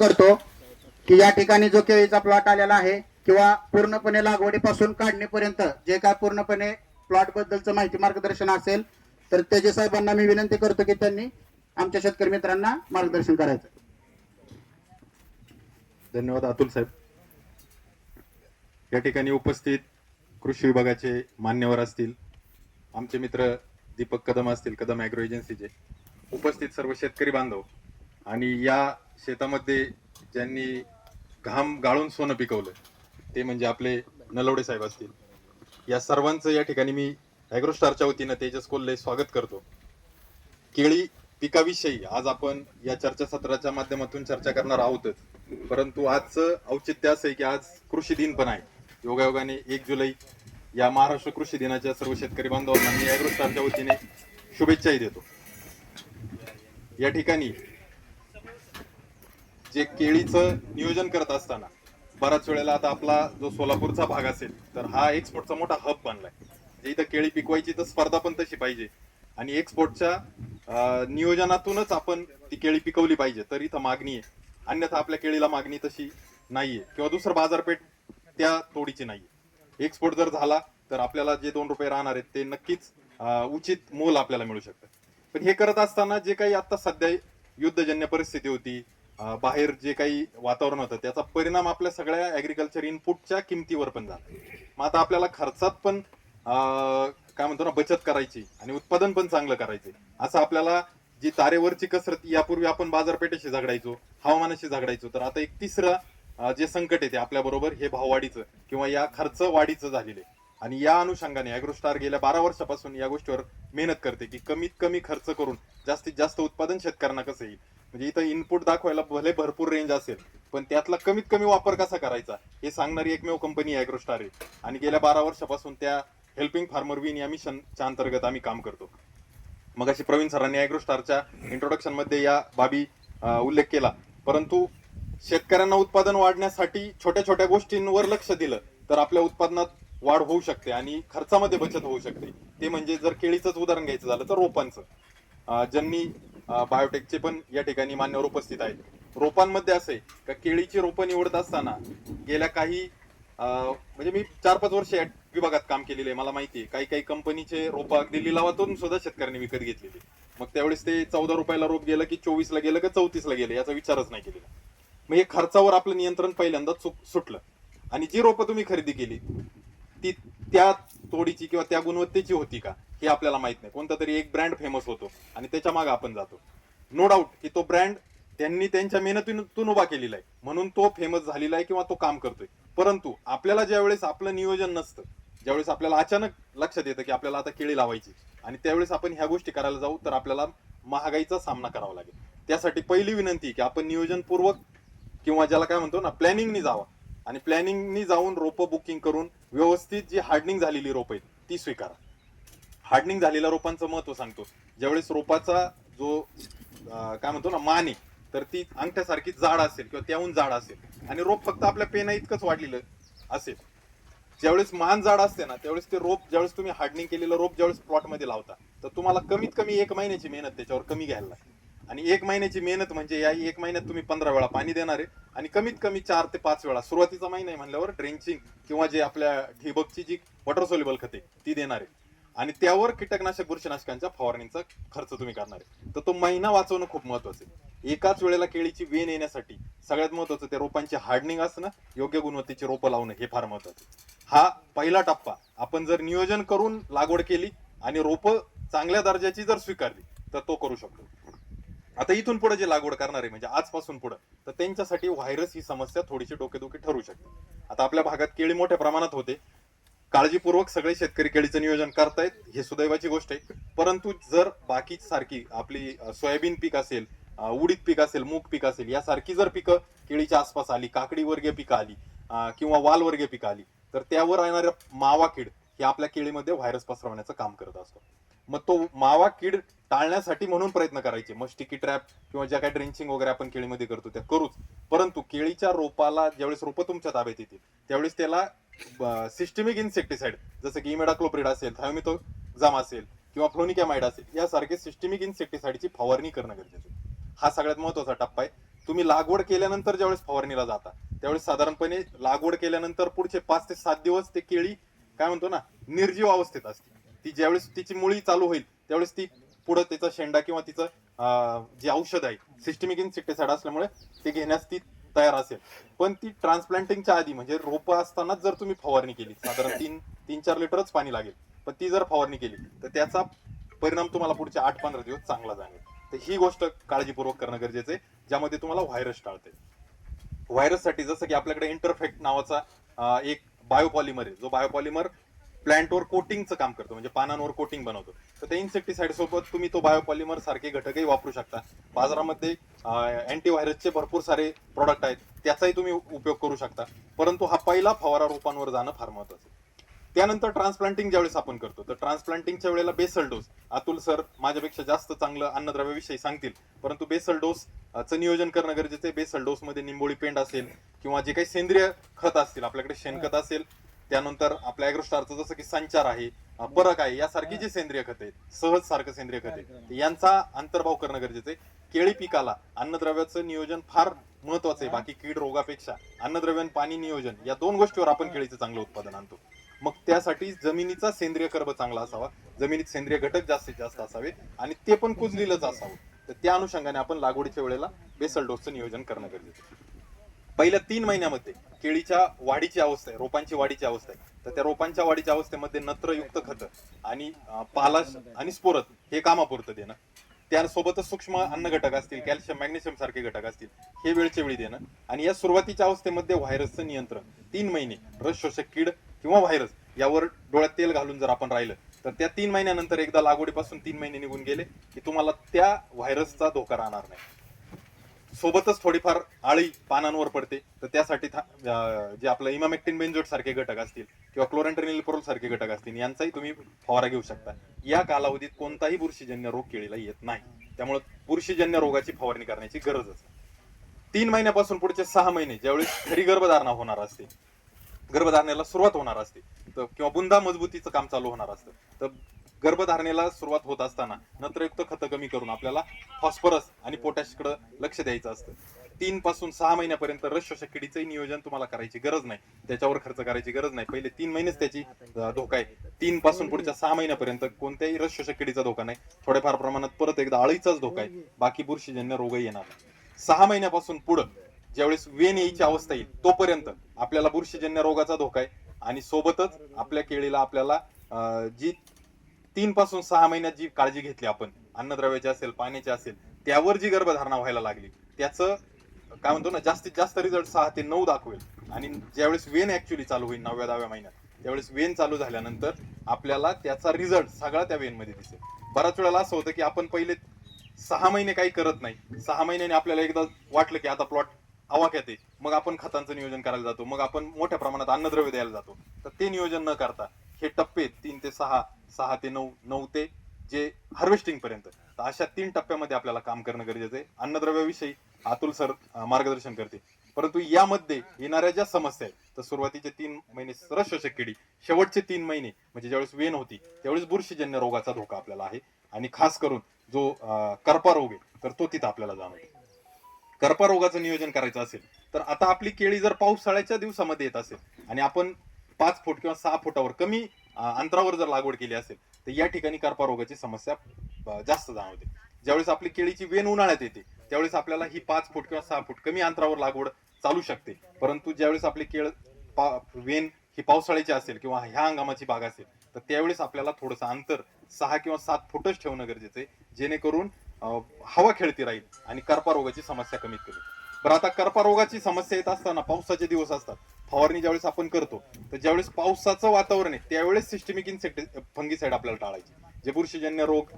करतो की या ठिकाणी जो केळीचा प्लॉट आलेला आहे किंवा पूर्णपणे लागवडीपासून काढणीपर्यंत जे काय पूर्णपणे प्लॉट बद्दलचं माहिती मार्गदर्शन असेल तर तेजे साहेबांना मी विनंती करतो की त्यांनी आमच्या शेतकरी मित्रांना मार्गदर्शन करायचं. धन्यवाद अतुल साहेब. या ठिकाणी उपस्थित कृषी विभागाचे मान्यवर असतील, आमचे मित्र दीपक कदम असतील, कदम ॲग्रो एजन्सीचे, उपस्थित सर्व शेतकरी बांधव आणि या शेतामध्ये ज्यांनी घाम गाळून सोनं पिकवलं ते म्हणजे आपले नलवडे साहेब असतील, या सर्वांचं या ठिकाणी मी ॲग्रोस्टारच्या वतीनं तेजस कोल्हे स्वागत करतो. केळी पिकाविषयी आज आपण या चर्चासत्राच्या माध्यमातून चर्चा करणार आहोतच, परंतु आजचं औचित्य असं आहे की आज कृषी दिन पण आहे. योगायोगाने 1 जुलै या महाराष्ट्र कृषी दिनाच्या सर्व शेतकरी बांधवांना मी ॲग्रोस्टारच्या वतीने शुभेच्छाही देतो. या ठिकाणी जे केळीचं नियोजन करत असताना बऱ्याच वेळेला आता आपला जो सोलापूरचा भाग असेल तर हा एक्सपोर्टचा मोठा हब बनलाय. म्हणजे इथं केळी पिकवायची तर स्पर्धा पण तशी पाहिजे आणि एक्सपोर्टच्या नियोजनातूनच आपण ती केळी पिकवली पाहिजे तर इथं मागणी आहे. अन्यथा आपल्या केळीला मागणी तशी नाहीये किंवा दुसरं बाजारपेठ त्या तोडीची नाहीये. एक्सपोर्ट जर झाला तर आपल्याला जे 2 रुपये राहणार आहेत ते नक्कीच उचित मोल आपल्याला मिळू शकतं. पण हे करत असताना जे काही आता सध्या युद्धजन्य परिस्थिती होती, बाहेर जे काही वातावरण होतं त्याचा परिणाम आपल्या सगळ्या ऍग्रिकल्चर इनपुटच्या किमतीवर पण झाला. मग आता आपल्याला खर्चात पण काय म्हणतो ना बचत करायची आणि उत्पादन पण चांगलं करायचे. असं आपल्याला जी तारेवरची कसरत यापूर्वी आपण बाजारपेठेशी झगडायचो, हवामानाशी झगडायचो, तर आता एक तिसरं जे संकट येते आपल्या बरोबर हे भाववाढीचं किंवा या खर्च वाढीचं झालेले. आणि या अनुषंगाने ॲग्रोस्टार गेल्या 12 वर्षापासून या गोष्टीवर मेहनत करते की कमीत कमी खर्च करून जास्तीत जास्त उत्पादन शेतकऱ्यांना कसं येईल. म्हणजे इथं इनपुट दाखवायला भले भरपूर रेंज असेल पण त्यातला कमीत कमी वापर कसा करायचा हे सांगणारी एकमेव कंपनी ॲग्रोस्टार आहे. आणि गेल्या 12 वर्षापासून त्या हेल्पिंग फार्मर विन या मिशनच्या अंतर्गत आम्ही काम करतो. मग अशी प्रवीण सरांनी ॲग्रोस्टारच्या इंट्रोडक्शन मध्ये या बाबी उल्लेख केला, परंतु शेतकऱ्यांना उत्पादन वाढण्यासाठी छोट्या छोट्या गोष्टींवर लक्ष दिलं तर आपल्या उत्पादनात वाढ होऊ शकते आणि खर्चामध्ये बचत होऊ शकते. ते म्हणजे जर केळीचंच उदाहरण घ्यायचं झालं तर रोपांचं. ज्यांनी बायोटेकचे पण या ठिकाणी मान्यवर उपस्थित आहेत. रोपांमध्ये असे का केळीची रोपं निवडत असताना गेल्या काही म्हणजे मी 4-5 वर्ष या विभागात काम केलेले आहे, मला माहिती आहे काही काही कंपनीचे रोपं अगदी लिलावातून सुद्धा शेतकऱ्यांनी विकत घेतलेली. मग त्यावेळेस ते 14 रुपयाला रोप गेलं की 24 ला गेलं का 34 ला गेलं याचा विचारच नाही केलेला. मग हे खर्चावर आपलं नियंत्रण पहिल्यांदा सुटलं आणि जी रोपं तुम्ही खरेदी केली ती त्या तोडीची किंवा त्या गुणवत्तेची होती का हे आपल्याला माहित नाही. कोणता तरी एक ब्रँड फेमस होतो आणि त्याच्या मागे आपण जातो. नो डाऊट की तो ब्रँड त्यांनी त्यांच्या मेहनतीतून उभा केलेला आहे म्हणून तो फेमस झालेला आहे किंवा तो काम करतोय. परंतु आपल्याला ज्यावेळेस आपलं नियोजन नसतं, ज्यावेळेस आपल्याला अचानक लक्षात येतं की आपल्याला आता केळी लावायची आणि त्यावेळेस आपण ह्या गोष्टी करायला जाऊ तर आपल्याला महागाईचा सामना करावा लागेल. त्यासाठी पहिली विनंती की आपण नियोजनपूर्वक किंवा ज्याला काय म्हणतो ना प्लॅनिंगनी जावा आणि प्लॅनिंगनी जाऊन रोपं बुकिंग करून व्यवस्थित जी हार्डनिंग झालेली रोपं आहेत ती स्वीकारा. हार्डनिंग झालेल्या रोपांचं महत्व सांगतो. ज्यावेळेस रोपाचा जो काय म्हणतो ना मान आहे तर ती अंगठ्यासारखी जाड असेल किंवा त्याहून जाड असेल आणि रोप फक्त आपल्या पेना इतकंच वाढलेलं असेल. ज्यावेळेस मान जाड असते ना त्यावेळेस ते रोप ज्यावेळेस तुम्ही हार्डनिंग केलेलं रोप ज्यावेळेस प्लॉटमध्ये लावता तर तुम्हाला कमीत कमी 1 महिन्याची मेहनत त्याच्यावर कमी घ्यायला लागते. आणि 1 महिन्याची मेहनत म्हणजे या 1 महिन्यात तुम्ही 15 वेळा पाणी देणार आहे आणि कमीत कमी 4 ते 5 वेळा सुरुवातीचा महिना आहे म्हणल्यावर ड्रेंचिंग किंवा जे आपल्या ठिबकची जी वॉटर सोल्युबल खते ती देणार आहे आणि त्यावर कीटकनाशक बुरशीनाशकांच्या फवारणीचा खर्च तुम्ही करणार आहे. तर तो महिना वाचवणं खूप महत्वाचं आहे. एकाच वेळेला केळीची वेन येण्यासाठी सगळ्यात महत्वाचं त्या रोपांची हार्डनिंग असणं, योग्य गुणवत्तेची रोपं लावणं हे फार महत्वाचं. हा पहिला टप्पा आपण जर नियोजन करून लागवड केली आणि रोपं चांगल्या दर्जाची जर स्वीकारली तर तो करू शकतो. आता इथून पुढे जे लागवड करणार आहे म्हणजे आजपासून पुढे तर त्यांच्यासाठी व्हायरस ही समस्या थोडीशी डोकेदुखी ठरू शकते. आता आपल्या भागात केळी मोठ्या प्रमाणात होते, काळजीपूर्वक सगळे शेतकरी केळीचं नियोजन करतायत हे सुदैवाची गोष्ट आहे. परंतु जर बाकी सारखी आपली सोयाबीन पीक असेल, उडीद पीक असेल, मूग पीक असेल यासारखी जर पिकं केळीच्या आसपास आली, काकडी वर्गीय पिकं आली किंवा वाल वर्गीय पिकं आली तर त्यावर येणाऱ्या मावा कीड हे आपल्या केळीमध्ये व्हायरस पसरवण्याचं काम करत असतो. मग तो मावा कीड टाळण्यासाठी म्हणून प्रयत्न करायचे. मग स्टिकी ट्रॅप किंवा ज्या काही ड्रेंचिंग वगैरे आपण केळीमध्ये करतो त्या करूच, परंतु केळीच्या रोपाला ज्यावेळेस रोपं तुमच्या ताब्यात येतील त्यावेळेस त्याला सिस्टमिक इन्सेक्टिसाइड जसं की इमेडाक्लोप्रिड असेल, थायोमिथोक्झाम असेल किंवा फ्लोनिकॅमाइड असेल यासारखे सिस्टमिक इन्सेक्टिसाइडची फवारणी करणं गरजेचं आहे. हा सगळ्यात महत्वाचा टप्पा आहे. तुम्ही लागवड केल्यानंतर ज्यावेळेस फवारणीला जाता त्यावेळेस साधारणपणे लागवड केल्यानंतर पुढचे 5 ते 7 दिवस ते केळी काय म्हणतो ना निर्जीव अवस्थेत असते. ती ज्यावेळेस तिची मुळी चालू होईल त्यावेळेस ती पुढे तिचा शेंडा किंवा तिचं जे औषध आहे सिस्टमिक इन्सेक्टिसाइड असल्यामुळे ते घेण्यास ती तयार असेल. पण ती ट्रान्सप्लांटिंगच्या आधी म्हणजे रोपं असतानाच जर तुम्ही फवारणी केली साधारण 3-4 लिटरच पाणी लागेल, पण ती जर फवारणी केली तर त्याचा परिणाम तुम्हाला पुढचे 8-15 दिवस चांगला जाणवेल. तर ही गोष्ट काळजीपूर्वक करणं गरजेचं आहे, ज्यामध्ये तुम्हाला व्हायरस टाळते. व्हायरससाठी जसं की आपल्याकडे इंटरफेक्ट नावाचा एक बायोपॉलिमर आहे, जो बायोपॉलिमर प्लांटवर कोटिंगचं काम करतो, म्हणजे पानांवर कोटिंग बनवतो. तर त्या इन्सेक्टिसाइड सोबत तुम्ही तो बायोपॉलिमर सारखे घटकही वापरू शकता. बाजारामध्ये अँटीव्हायरसचे भरपूर सारे प्रोडक्ट आहेत, त्याचाही तुम्ही उपयोग करू शकता. परंतु हा पहिला फवारा रोपांवर जाणं फार महत्वाचं आहे. त्यानंतर ट्रान्सप्लांटिंग ज्यावेळेस आपण करतो तर ट्रान्सप्लांटिंगच्या वेळेला बेसल डोस, अतुल सर माझ्यापेक्षा जास्त चांगलं अन्नद्रव्याविषयी सांगतील, परंतु बेसल डोस चं नियोजन करणं गरजेचं आहे. बेसल डोस मध्ये निंबोळी पेंड असेल किंवा जे काही सेंद्रिय खत असतील, आपल्याकडे शेणखत असेल, त्यानंतर आपल्या ॲग्रोस्टारचं जसं की संचार आहे, परक आहे, यासारखी जी सेंद्रिय खत आहेत, सहज सारखं सेंद्रिय खत आहे, यांचा अंतर्भाव करणं गरजेचं आहे. केळी पिकाला अन्नद्रव्याचं नियोजन फार महत्वाचं आहे. बाकी कीड रोगापेक्षा अन्नद्रव्य आणि पाणी नियोजन या 2 गोष्टीवर आपण केळीचं चांगलं उत्पादन आणतो. मग त्यासाठी जमिनीचा सेंद्रिय कर्ब चांगला असावा, जमिनीत सेंद्रिय घटक जास्तीत जास्त असावे आणि ते पण कुजलेलंच असावं. तर त्या अनुषंगाने आपण लागवडीच्या वेळेला बेसल डोसचं नियोजन करणं गरजेचं आहे. पहिल्या 3 महिन्यामध्ये केळीच्या वाढीची अवस्था आहे, रोपांची वाढीची अवस्था आहे, तर त्या रोपांच्या वाढीच्या अवस्थेमध्ये नत्रयुक्त खतं आणि पालाश आणि स्पोरत हे कामापुरतं देणं, त्यासोबतच सूक्ष्म अन्न घटक असतील, कॅल्शियम मॅग्नेशियम सारखे घटक असतील, हे वेळच्या वेळी देणं. आणि या सुरुवातीच्या अवस्थेमध्ये व्हायरसचं नियंत्रण 3 महिने रस शोषक कीड किंवा व्हायरस यावर डोळ्यात तेल घालून जर आपण राहिलं तर त्या 3 महिन्यानंतर एकदा लागवडीपासून 3 महिने निघून गेले की तुम्हाला त्या व्हायरसचा धोका राहणार नाही. सोबतच थोडीफार आळी पानांवर पडते, तर त्यासाठी जे आपलं इमामेक्टिन बेंझोएट सारखे घटक असतील किंवा क्लोरेंट्रेनिलप्रोल सारखे घटक असतील यांचाही तुम्ही फवारा घेऊ शकता. या कालावधीत कोणताही बुरशीजन्य रोग केळीला येत नाही, त्यामुळे बुरशीजन्य रोगाची फवारणी करण्याची गरज असते. 3 महिन्यापासून पुढचे 6 महिने ज्यावेळेस खरी गर्भधारणा होणार असते, गर्भधारणेला सुरुवात होणार असते, तर किंवा बुंदा मजबूतीचं काम चालू होणार असतं, तर गर्भधारणेला सुरुवात होत असताना नत्रयुक्त खतं कमी करून आपल्याला फॉस्फरस आणि पोटॅशकडे लक्ष द्यायचं असतं. 3 पासून 6 महिन्यापर्यंत रस शोषक किडीचंही नियोजन तुम्हाला करायची गरज नाही, त्याच्यावर खर्च करायची गरज नाही. पहिले 3 महिनेच त्याची धोका आहे. 3 पासून पुढच्या 6 महिन्यापर्यंत कोणत्याही रस शोषक किडीचा धोका नाही. थोड्याफार प्रमाणात परत एकदा अळीचाच धोका आहे, बाकी बुरशीजन्य रोगही येणार नाही. 6 महिन्यापासून पुढं ज्यावेळेस वेन यायची अवस्था येईल तोपर्यंत आपल्याला बुरशीजन्य रोगाचा धोका आहे. आणि सोबतच आपल्या केळीला आपल्याला जी 3 पासून 6 महिन्यात जी काळजी घेतली आपण, अन्नद्रव्याची असेल, पाण्याची असेल, त्यावर जी गर्भधारणा व्हायला लागली त्याचं काय म्हणतो ना जास्तीत जास्त रिझल्ट 6 ते 9 दाखवेल. आणि ज्यावेळेस वेन ऍक्च्युली चालू होईल 9व्या-10व्या महिन्यात, त्यावेळेस वेन चालू झाल्यानंतर आपल्याला त्याचा रिझल्ट सगळा त्या वेन मध्ये दिसेल. बऱ्याच वेळेला असं होतं की आपण पहिले 6 महिने काही करत नाही, 6 महिन्याने आपल्याला एकदा वाटलं की आता प्लॉट आवाक्यात आहे, मग आपण खतांचं नियोजन करायला जातो, मग आपण मोठ्या प्रमाणात अन्नद्रव्य द्यायला जातो. तर ते नियोजन न करता हे टप्पे 3 ते 6, 6 ते 9, 9 ते जे हार्वेस्टिंग पर्यंत, तर अशा 3 टप्प्यामध्ये आपल्याला काम करणं गरजेचं आहे. अन्नद्रव्याविषयी अतुल सर मार्गदर्शन करते, परंतु यामध्ये येणाऱ्या ज्या समस्या आहेत, तर सुरुवातीचे 3 महिने रस शोषक किडी, शेवटचे 3 महिने म्हणजे ज्यावेळेस वेन होती त्यावेळेस बुरशीजन्य रोगाचा धोका आपल्याला आहे. आणि खास करून जो करपा रोग आहे तर तो तिथं आपल्याला जाणवतो. करपा रोगाचं नियोजन करायचं असेल तर आता आपली केळी जर पावसाळ्याच्या दिवसामध्ये येत असेल आणि आपण 5 फूट किंवा 6 फुटावर कमी अंतरावर जर लागवड केली असेल तर या ठिकाणी करपा रोगाची समस्या जास्त जाणवते. ज्यावेळेस आपली केळीची वेन उन्हाळ्यात येते त्यावेळेस आपल्याला ही 5 फूट किंवा 6 फूट कमी अंतरावर लागवड चालू शकते, परंतु ज्यावेळेस आपली वेन ही पावसाळ्याची असेल किंवा ह्या हंगामाची बाग असेल तर त्यावेळेस आपल्याला थोडंसं अंतर 6 किंवा 7 फुटच ठेवणं गरजेचं आहे, जेणेकरून हवा खेळती राहील आणि करपा रोगाची समस्या कमीत कमी. बरं, आता करपा रोगाची समस्या येत असताना पावसाचे दिवस असतात, फवारणी ज्यावेळेस आपण करतो तर ज्यावेळेस पावसाचं वातावरण आहे त्यावेळेस सिस्टमिक फंगीसाइड आपल्याला टाळायचे. जे बुरशीजन्य रोग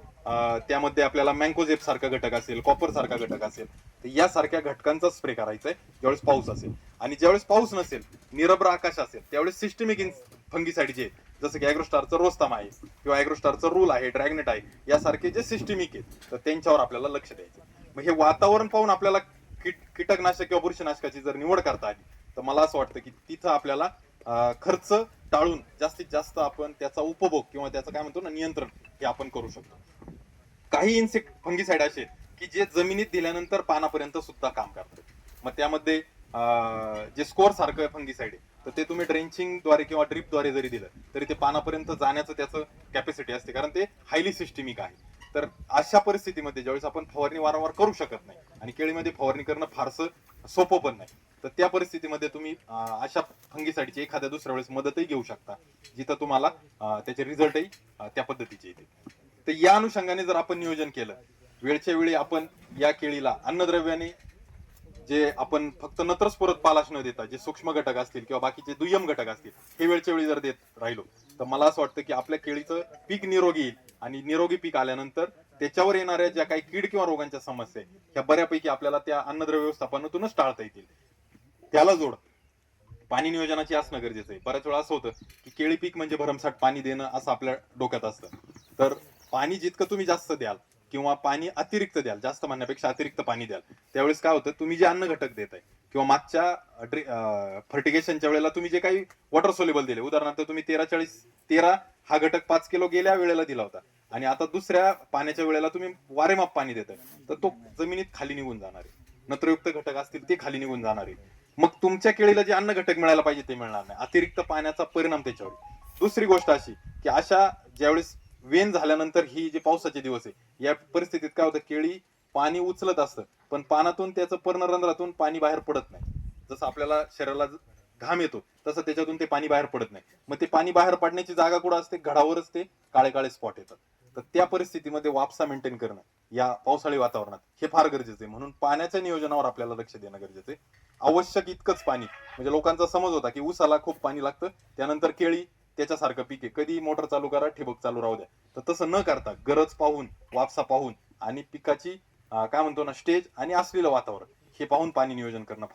त्यामध्ये आपल्याला मँकोझेप सारखा घटक असेल, कॉपर सारखा घटक असेल, तर यासारख्या घटकांचा स्प्रे करायचा आहे ज्यावेळेस पाऊस असेल. आणि ज्यावेळेस पाऊस नसेल, निरभ्र आकाश असेल, त्यावेळेस सिस्टमिक फंगीसाइड जे जसं की ॲग्रोस्टारचं रोस्ताम आहे किंवा ॲग्रोस्टारचं रूल आहे, ड्रॅगनेट आहे, यासारखे जे सिस्टमिक आहेत तर त्यांच्यावर आपल्याला लक्ष द्यायचं. मग हे वातावरण पाहून आपल्याला कीटकनाशक किंवा बुरशीनाशकाची जर निवड करता आली तर मला असं वाटतं की तिथं आपल्याला खर्च टाळून जास्तीत जास्त आपण त्याचा उपभोग किंवा त्याचं काय म्हणतो ना नियंत्रण हे आपण करू शकतो. काही इन्सेक्ट फंगीसाइड असे की की जे जमिनीत दिल्यानंतर पानापर्यंत सुद्धा काम करतात. मग त्यामध्ये जे स्कोअर सारखं फंगीसाईड आहे तर ते तुम्ही ड्रेंचिंगद्वारे किंवा ड्रिपद्वारे जरी दिलं तरी ते पानापर्यंत जाण्याचं त्याचं कॅपॅसिटी असते, कारण ते हायली सिस्टमिक आहे. तर अशा परिस्थितीमध्ये ज्यावेळेस आपण फवारणी वारंवार करू शकत नाही आणि केळीमध्ये फवारणी करणं फारसं सोपं पण नाही, तर त्या परिस्थितीमध्ये तुम्ही अशा फंगीसाईडची एखाद्या दुसऱ्या वेळेस मदतही घेऊ शकता, जिथं तुम्हाला त्याचे रिझल्टही त्या पद्धतीचे येते. तर या अनुषंगाने जर आपण नियोजन केलं, वेळच्या वेळी आपण या केळीला अन्नद्रव्याने जे आपण फक्त नत्रस्फुरत पालाश न देता जे सूक्ष्म घटक असतील किंवा बाकीचे दुय्यम घटक असतील हे वेळच्या वेळी जर देत राहिलो तर मला असं वाटतं की आपल्या केळीचं पीक निरोगी येईल आणि निरोगी पीक आल्यानंतर त्याच्यावर येणाऱ्या ज्या काही कीड किंवा रोगांच्या समस्या आहेत ह्या बऱ्यापैकी आपल्याला त्या अन्नद्रव्य व्यवस्थापनातूनच टाळता येतील. त्याला जोड पाणी नियोजनाची असणं गरजेचं आहे. बऱ्याच वेळा असं होतं की केळी पीक म्हणजे भरमसाठ पाणी देणं असं आपल्या डोक्यात असतं. तर पाणी जितकं तुम्ही जास्त द्याल किंवा पाणी अतिरिक्त द्याल, जास्त म्हणण्यापेक्षा अतिरिक्त पाणी द्याल, त्यावेळेस काय होतं, तुम्ही जे अन्न घटक देताय किंवा मागच्या फर्टिगेशनच्या वेळेला तुम्ही जे काही वॉटर सोल्युबल दिले, उदाहरणार्थ तुम्ही 13 हा घटक 5 किलो गेल्या वेळेला दिला होता आणि आता दुसऱ्या पाण्याच्या वेळेला तुम्ही वारेमाप पाणी देताय, तर तो जमिनीत खाली निघून जाणार आहे. नत्रयुक्त घटक असतील ते खाली निघून जाणार आहे. मग तुमच्या केळीला जे अन्न घटक मिळायला पाहिजे ते मिळणार नाही. अतिरिक्त पाण्याचा परिणाम त्याच्यावर. दुसरी गोष्ट अशी की अशा ज्यावेळेस वेन झाल्यानंतर ही जे पावसाचे दिवस आहे या परिस्थितीत काय होतं, केळी पाणी उचलत असतं पण पानातून त्याचं पर्णरंध्रातून पाणी बाहेर पडत नाही. जसं आपल्याला शरीराला घाम येतो तसं त्याच्यातून ते पाणी बाहेर पडत नाही. मग ते पाणी बाहेर पडण्याची जागा कुठं असते, घडावरच ते काळे काळे स्पॉट येतात. तर त्या परिस्थितीमध्ये वापसा मेंटेन करणं या पावसाळी वातावरणात हे फार गरजेचं आहे. म्हणून पाण्याच्या नियोजनावर आपल्याला लक्ष देणं गरजेचं आहे. आवश्यक इतकंच पाणी. म्हणजे लोकांचा समज होता की ऊसाला खूप पाणी लागतं, त्यानंतर केळी त्याच्यासारखं पीक आहे, कधी मोटर चालू करा, ठिबक चालू राहू द्या. तर तसं न करता गरज पाहून, वापसा पाहून आणि पिकाची काय म्हणतो ना स्टेज आणि असलेलं वातावरण हे पाहून पाणी नियोजन करणं